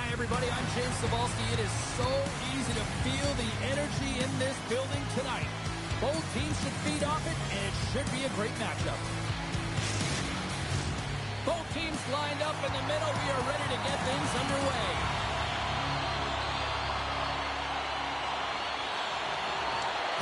Hi, everybody. I'm James Cybulski. It is so easy to feel the energy in this building tonight. Both teams should feed off it, and it should be a great matchup. Both teams lined up in the middle. We are ready to get things underway.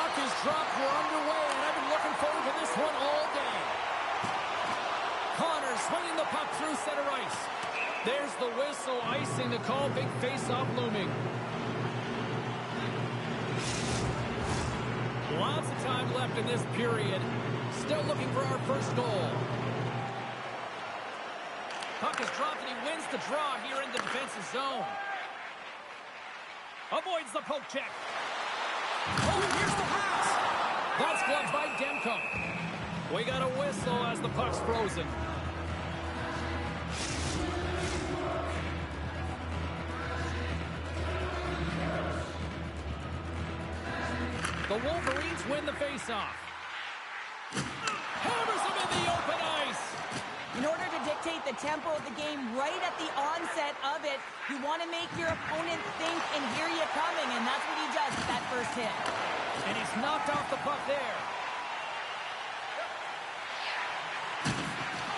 Puck is dropped. We're underway, and I've been looking forward to this one all day. Connor swinging the puck through center ice. There's the whistle, icing the call. Big face-off looming. Lots of time left in this period. Still looking for our first goal. Puck is dropped, and he wins the draw here in the defensive zone. Avoids the poke check. Oh, and here's the pass. That's gloved by Demko. We got a whistle as the puck's frozen. The Wolverines win the faceoff. Hammers him in the open ice. In order to dictate the tempo of the game right at the onset of it, you want to make your opponent think and hear you coming, and that's what he does with that first hit. And he's knocked off the puck there.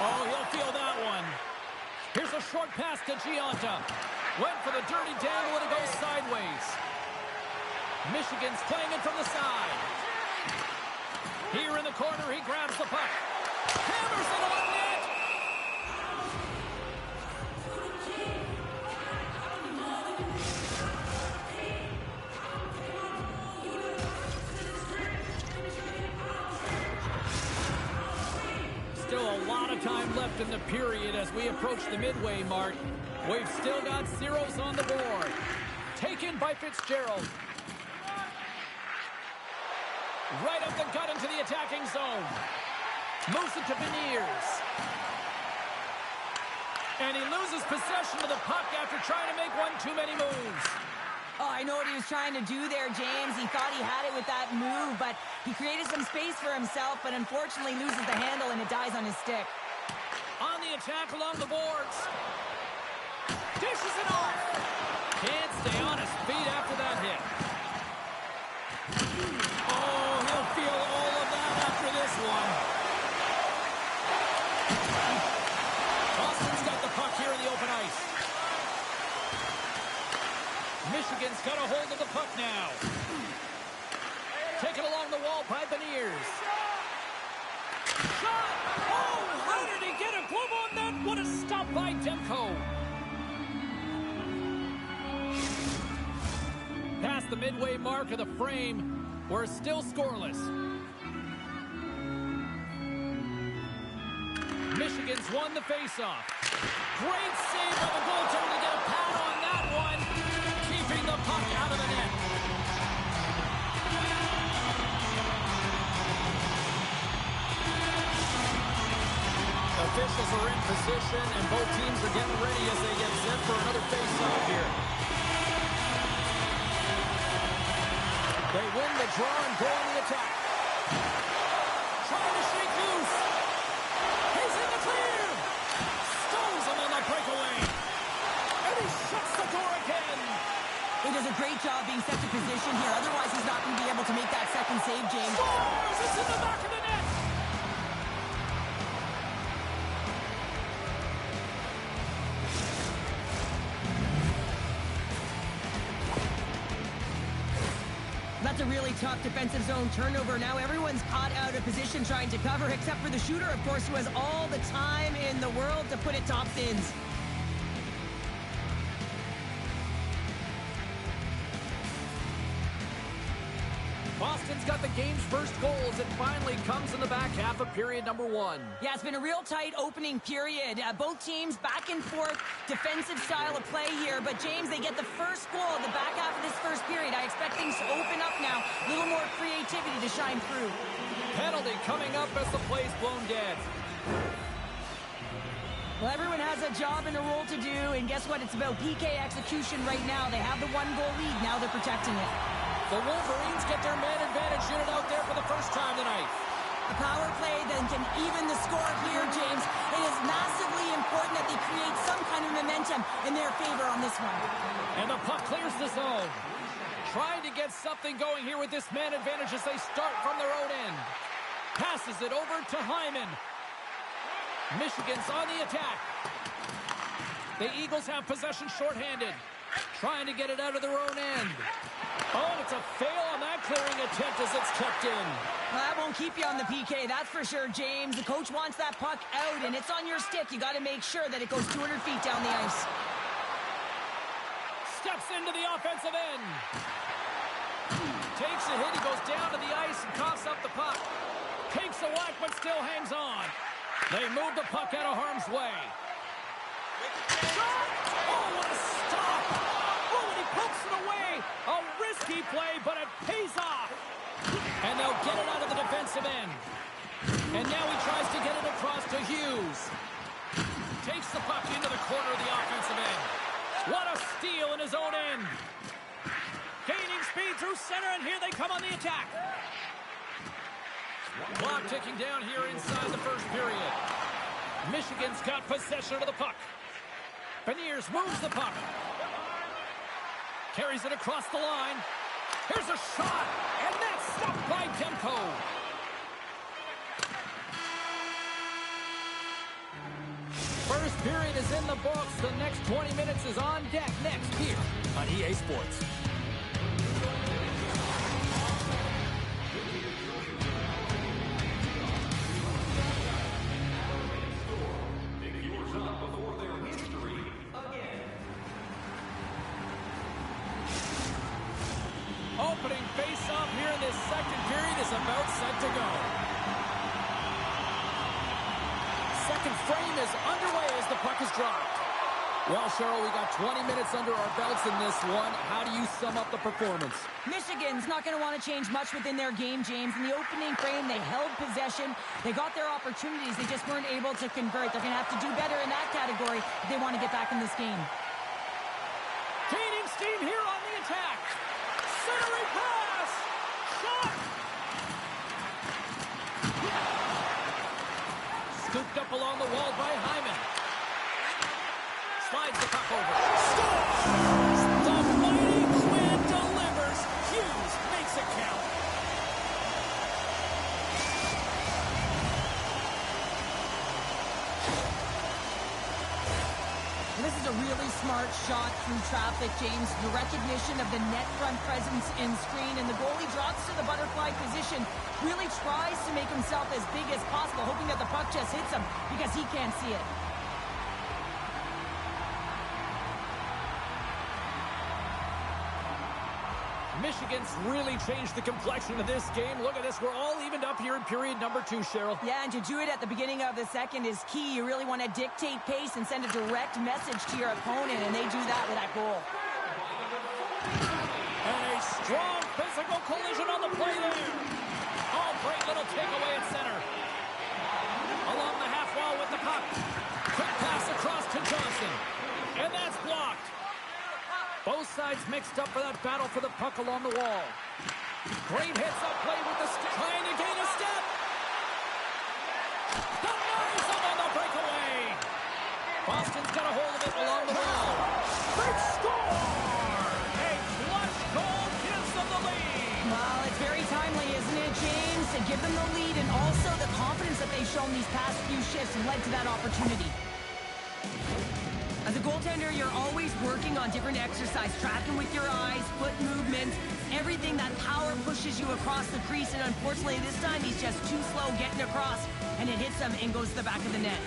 Oh, he'll feel that one. Here's a short pass to Gionta. Went for the dirty dangle, and it goes sideways. Michigan's playing it from the side. Here in the corner, he grabs the puck. Hammers it on net. Still a lot of time left in the period as we approach the midway mark. We've still got zeros on the board. Taken by Fitzgerald. Right up the gut into the attacking zone. Moves it to Beniers. And he loses possession of the puck after trying to make one too many moves. Oh, I know what he was trying to do there, James. He thought he had it with that move, but he created some space for himself, but unfortunately loses the handle and it dies on his stick. On the attack along the boards. Dishes it off. Can't stay on his feet after that hit. Oh, he'll feel all of that after this one. Boston's got the puck here in the open ice. Michigan's got a hold of the puck now. Taken along the wall by Beniers. Shot! Oh, how did he get a glove on that? What a stop by Demko. Past the midway mark of the frame. We're still scoreless. Michigan's won the faceoff. Great save by the goaltender to get a pad on that one. Keeping the puck out of the net. Officials are in position, and both teams are getting ready as they get set for another faceoff here. They win the draw and go on the attack. Trying to shake loose. He's in the clear. Stones him on the breakaway. And he shuts the door again. He does a great job being set to position here. Otherwise, he's not going to be able to make that second save, James. Scores! It's in the back of the net. That's a really tough defensive zone turnover. Now everyone's caught out of position trying to cover, except for the shooter, of course, who has all the time in the world to put it top fins. Boston's got the game's first goal as it finally comes in the back half of period number one. Yeah, it's been a real tight opening period. Both teams back and forth, defensive style of play here. But, James, they get the first goal in the back half of this first period. I expect things to open up now. A little more creativity to shine through. Penalty coming up as the play's blown dead. Well, everyone has a job and a role to do. And guess what? It's about PK execution right now. They have the one-goal lead. Now they're protecting it. The Wolverines get their man advantage unit out there for the first time tonight. A power play then can even the score here, James. It is massively important that they create some kind of momentum momentum in their favor on this one. And the puck clears the zone. Trying to get something going here with this man advantage as they start from their own end. Passes it over to Hyman. Michigan's on the attack. The Eagles have possession shorthanded. Trying to get it out of their own end. Oh, it's a fail on that clearing attempt as it's kept in. Well, that won't keep you on the PK, that's for sure, James. The coach wants that puck out, and it's on your stick. You got to make sure that it goes 200 feet down the ice. Steps into the offensive end. Takes a hit. He goes down to the ice and coughs up the puck. Takes a whack, but still hangs on. They move the puck out of harm's way. Shot! Oh, what a stop! Oh, and he pokes it away. A risky play, but it pays off. And they'll get it out of the defensive end. And now he tries to get it across to Hughes. Takes the puck into the corner of the offensive end. What a steal in his own end. Gaining speed through center, and here they come on the attack. Clock ticking down here inside the first period. Michigan's got possession of the puck. Beniers moves the puck. Carries it across the line. Here's a shot, and that's stopped by Demko. First period is in the books. The next 20 minutes is on deck next here on EA Sports. Opening face-off here in this second period is about set to go. Second frame is underway as the puck is dropped. Well, Cheryl, we got 20 minutes under our belts in this one. How do you sum up the performance? Michigan's not going to want to change much within their game, James. In the opening frame, they held possession. They got their opportunities. They just weren't able to convert. They're going to have to do better in that category if they want to get back in this game. Gaining steam here on the attack. Centering pass! Shot! Scooped up along the wall by Hyman. Slides the puck over. Scores! The mighty Quinn delivers. Hughes makes it count. This is a really smart shot through traffic, James. The recognition of the net front presence in screen, and the goalie drops to the butterfly position, really tries to make himself as big as possible, hoping that the puck just hits him because he can't see it. Michigan's really changed the complexion of this game. Look at this. We're all evened up here in period number 2, Cheryl. Yeah, and to do it at the beginning of the second is key. You really want to dictate pace and send a direct message to your opponent, and they do that with that goal. And a strong physical collision on the play there. Oh, great little takeaway at center. Along the half wall with the puck. Quick pass across to Johnson. And that's blocked. Both sides mixed up for that battle for the puck along the wall. Great hits up play with the trying to gain a step. Denies him on the breakaway. Boston's got a hold of it along the wall. Big score! A clutch goal gives them the lead. Well, it's very timely, isn't it, James? To give them the lead and also the confidence that they've shown these past few shifts led to that opportunity. As a goaltender, you're always working on different exercise, tracking with your eyes, foot movements, everything that power pushes you across the crease, and unfortunately this time he's just too slow getting across, and it hits him and goes to the back of the net.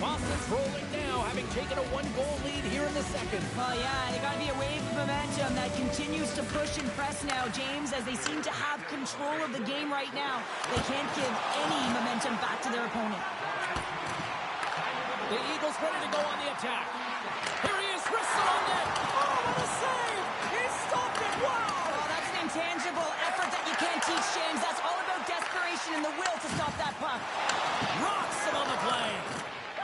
Boston's rolling now, having taken a 1-goal lead here in the second. Well, yeah, they got to be a wave of momentum that continues to push and press now, James, as they seem to have control of the game right now. They can't give any momentum back to their opponent. The Eagles ready to go on the attack. Here he is, wristed on net. Oh, what a save! He stopped it, wow! Oh, that's an intangible effort that you can't teach, James. That's all about desperation and the will to stop that puck. Rocks him on the play.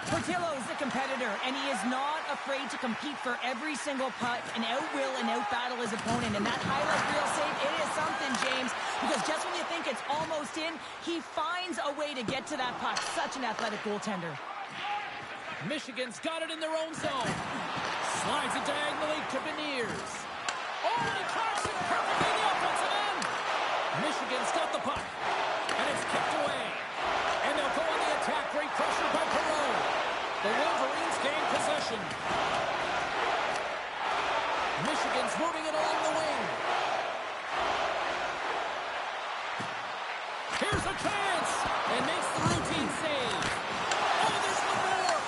Portillo's a competitor, and he is not afraid to compete for every single putt and outwill and outbattle his opponent. And that highlight reel save, it is something, James, because just when you think it's almost in, he finds a way to get to that puck. Such an athletic goaltender. Michigan's got it in their own zone. Slides it diagonally to Beniers. Oh, and he cracks it perfectly in the offensive end. Michigan's got the puck, and it's kicked away. And they'll go on the attack. Great pressure by Perreault. The Wolverines gain possession. Michigan's moving it along the wing. Here's a chance, and makes the routine save. Oh, there's one more.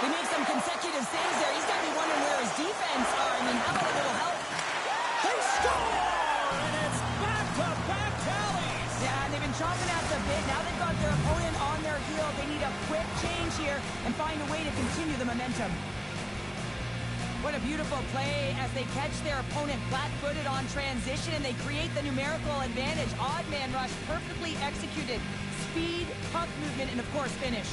He makes some consecutive saves there. He's got to be wondering where his defense are. I mean, how about a little help? They score, and it's back-to-back tallies. Yeah, they've been chomping at the bit. Now they've got their opponent on their heel. They need a quick change here and find a way to continue the momentum. What a beautiful play as they catch their opponent flat-footed on transition, and they create the numerical advantage. Odd man rush, perfectly executed. Speed, puck movement, and of course, finish.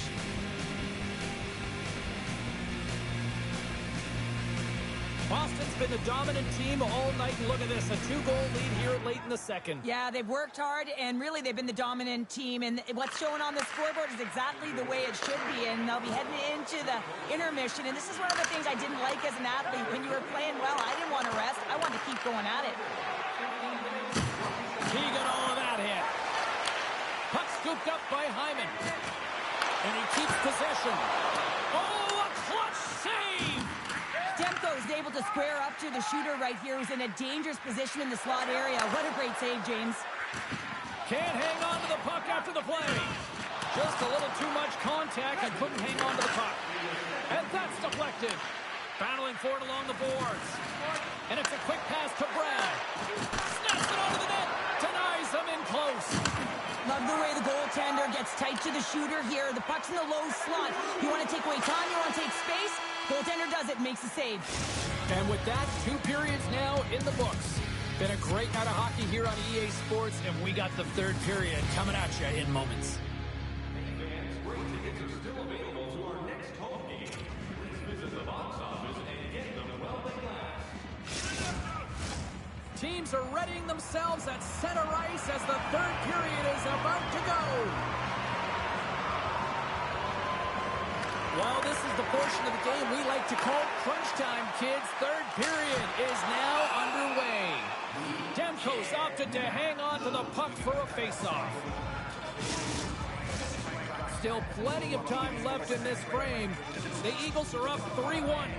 Boston's been the dominant team all night, and look at this, a 2-goal lead here late in the second. Yeah, they've worked hard, and really they've been the dominant team, and what's showing on the scoreboard is exactly the way it should be, and they'll be heading into the intermission, and this is one of the things I didn't like as an athlete. When you were playing well, I didn't want to rest. I wanted to keep going at it. He got all of that hit. Puck scooped up by Hyman, and he keeps possession. Oh, a clutch save! Demko is able to square up to the shooter right here, who's in a dangerous position in the slot area. What a great save, James. Can't hang on to the puck after the play. Just a little too much contact and couldn't hang on to the puck. And that's deflected. Battling for it along the boards. And it's a quick pass to Brad. Snaps it onto the net. Denies him in close. Love the way the goaltender gets tight to the shooter here. The puck's in the low slot. You want to take away time, you want to take space. Goaltender does it, makes the save. And with that, 2 periods now in the books. Been a great night of hockey here on EA Sports, and we got the 3rd period coming at you in moments. Teams are readying themselves at center ice as the 3rd period is about to go. Well, this is the portion of the game we like to call crunch time, kids. 3rd period is now underway. Demko's opted to hang on to the puck for a faceoff. Still plenty of time left in this frame. The Eagles are up 3-1.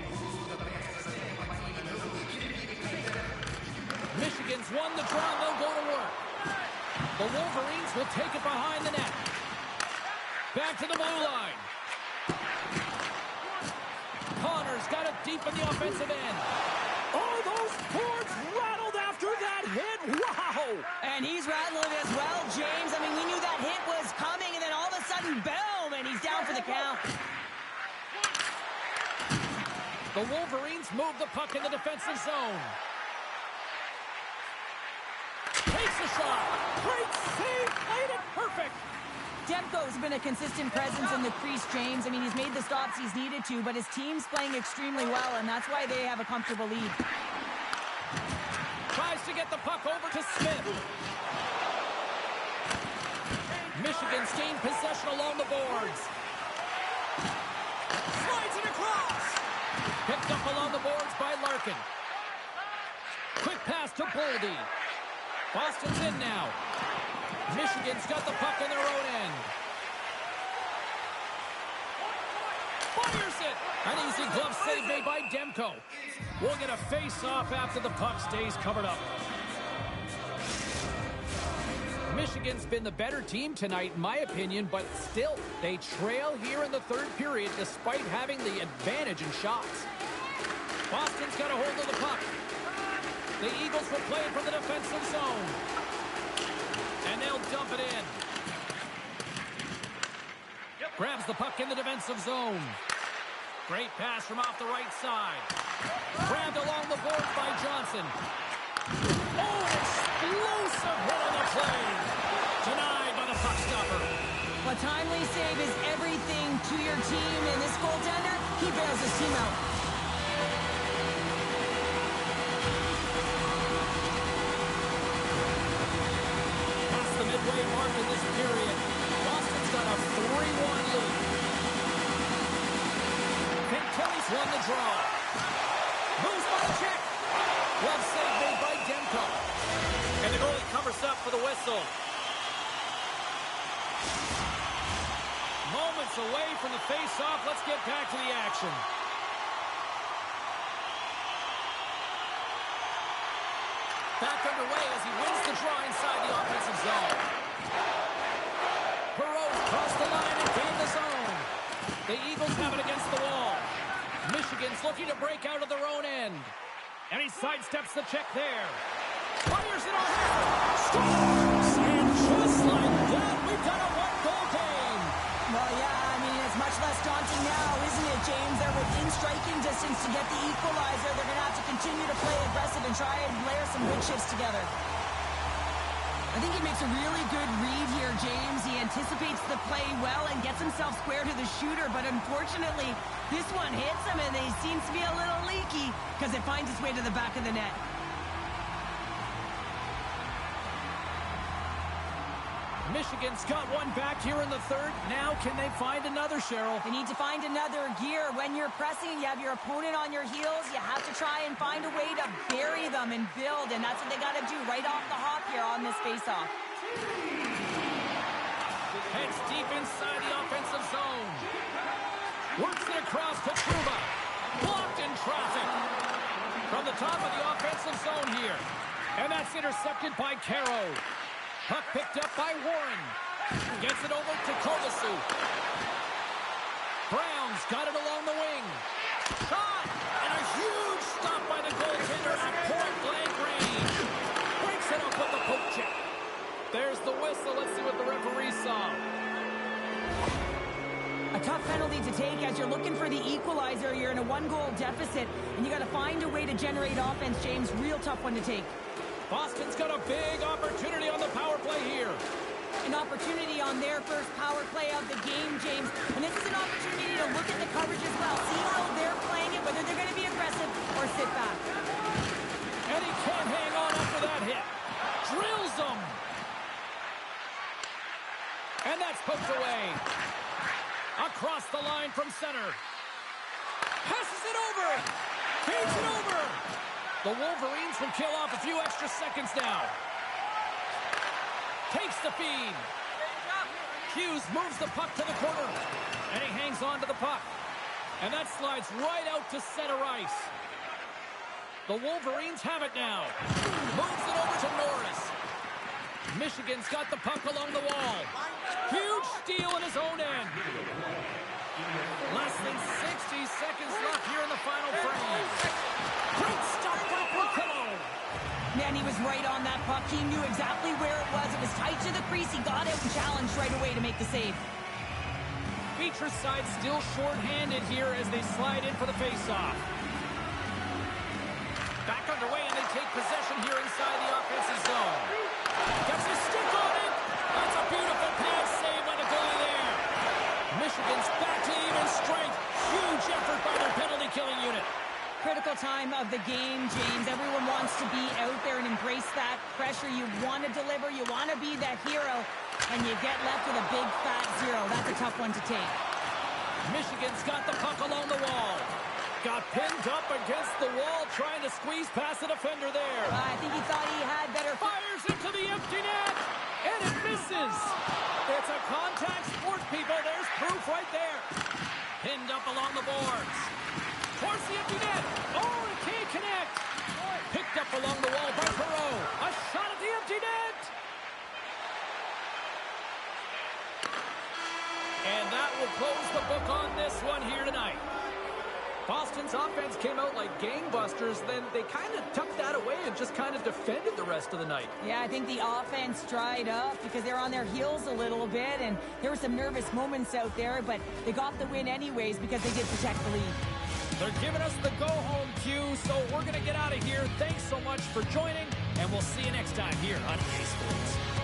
Michigan's won the draw, and they'll go to work. The Wolverines will take it behind the net. Back to the blue line. Connor's got it deep in the offensive end. Oh, those boards rattled after that hit. Wow! And he's rattling as well, James. I mean, we knew that hit was coming, and then all of a sudden, boom, and he's down for the count. The Wolverines move the puck in the defensive zone. Takes a shot. Great save. Played it perfect. Demko's been a consistent presence in the crease, James. I mean, he's made the stops he's needed to, but his team's playing extremely well, and that's why they have a comfortable lead. Tries to get the puck over to Smith. Michigan's gained possession along the boards. Slides it across. Picked up along the boards by Larkin. Quick pass to Boldy. Boston's in now. Michigan's got the puck in their own end. Fires it! An easy glove save made by Demko. We'll get a face-off after the puck stays covered up. Michigan's been the better team tonight, in my opinion, but still, they trail here in the 3rd period despite having the advantage in shots. Boston's got a hold of the puck. The Eagles will play it from the defensive zone. And they'll dump it in. Grabs the puck in the defensive zone. Great pass from off the right side. Grabbed along the boards by Johnson. Oh, explosive hit on the play. Denied by the puck stopper. A timely save is everything to to your team, and this goaltender, he bails his team out. Past the midway mark in this period, Boston's got a 3-1 lead. Kelly's won the draw. Moves by the check. Well saved made by Demko. And the goalie covers up for the whistle. Moments away from the face-off. Let's get back to the action. Back underway as he wins the draw inside the offensive zone. Perreault's crossed the line and gained the zone. The Eagles have it against the wall. Michigan's looking to break out of their own end. And he sidesteps the check there. Fires it on here. Scores! And just like that, we've got a one-goal game. Well, yeah, I mean, it's much less daunting now, isn't it, James? They're within striking distance to get the equalizer. They're going to have to continue to play aggressive and try and layer some good shifts together. I think he makes a really good read here, James. He anticipates the play well and gets himself square to the shooter, but unfortunately, this one hits him and he seems to be a little leaky because it finds its way to the back of the net. Michigan's got one back here in the third. Now can they find another, Cheryl? They need to find another gear. When you're pressing, you have your opponent on your heels. You have to try and find a way to bury them and build, and that's what they got to do right off the hop here on this faceoff. Heads deep inside the offensive zone. Works it across to Trouba. Blocked in traffic. From the top of the offensive zone here. And that's intercepted by Caro. Puck picked up by Warren. Gets it over to Kovacic. Brown's got it along the wing. Shot! And a huge stop by the goaltender at point-blank range. Breaks it up with the poke check. There's the whistle. Let's see what the referee saw. A tough penalty to take as you're looking for the equalizer. You're in a one-goal deficit, and you got to find a way to generate offense, James. Real tough one to take. Boston's got a big opportunity on the power play here. An opportunity on their first power play of the game, James. And this is an opportunity to look at the coverage as well. See how they're playing it, whether they're going to be aggressive or sit back. And he can't hang on after that hit. Drills him. And that's poked away. Across the line from center. Passes it over. Feeds it over. The Wolverines will kill off a few extra seconds now. Takes the feed. Hughes moves the puck to the corner. And he hangs on to the puck. And that slides right out to center ice. The Wolverines have it now. Moves it over to Norris. Michigan's got the puck along the wall. Huge steal in his own end. Less than 60 seconds left here in the final frame. Great stuff by Portillo. Man, he was right on that puck. He knew exactly where it was. It was tight to the crease. He got out and challenged right away to make the save. Beecher's side still short-handed here as they slide in for the face-off. Back underway, and they take possession here inside the offensive zone. Gets his stick on it. That's a beautiful pad save by the goalie there. Michigan's back to even strength. Huge effort by their penalty-killing unit. Critical time of the game, James. Everyone wants to be out there and embrace that pressure. You want to deliver. You want to be that hero. And you get left with a big, fat zero. That's a tough one to take. Michigan's got the puck along the wall. Got pinned up against the wall, trying to squeeze past the defender there. I think he thought he had better... Fires into the empty net, and it misses. It's a contact sport, people. There's proof right there. Pinned up along the boards. Towards the empty net. Oh, it can't connect. Picked up along the wall by Perreault. A shot at the empty net. And that will close the book on this one here tonight. Boston's offense came out like gangbusters, then they kind of tucked that away and just kind of defended the rest of the night. Yeah, I think the offense dried up because they're on their heels a little bit, and there were some nervous moments out there, but they got the win anyways because they did protect the lead. They're giving us the go-home cue, so we're going to get out of here. Thanks so much for joining, and we'll see you next time here on EA Sports.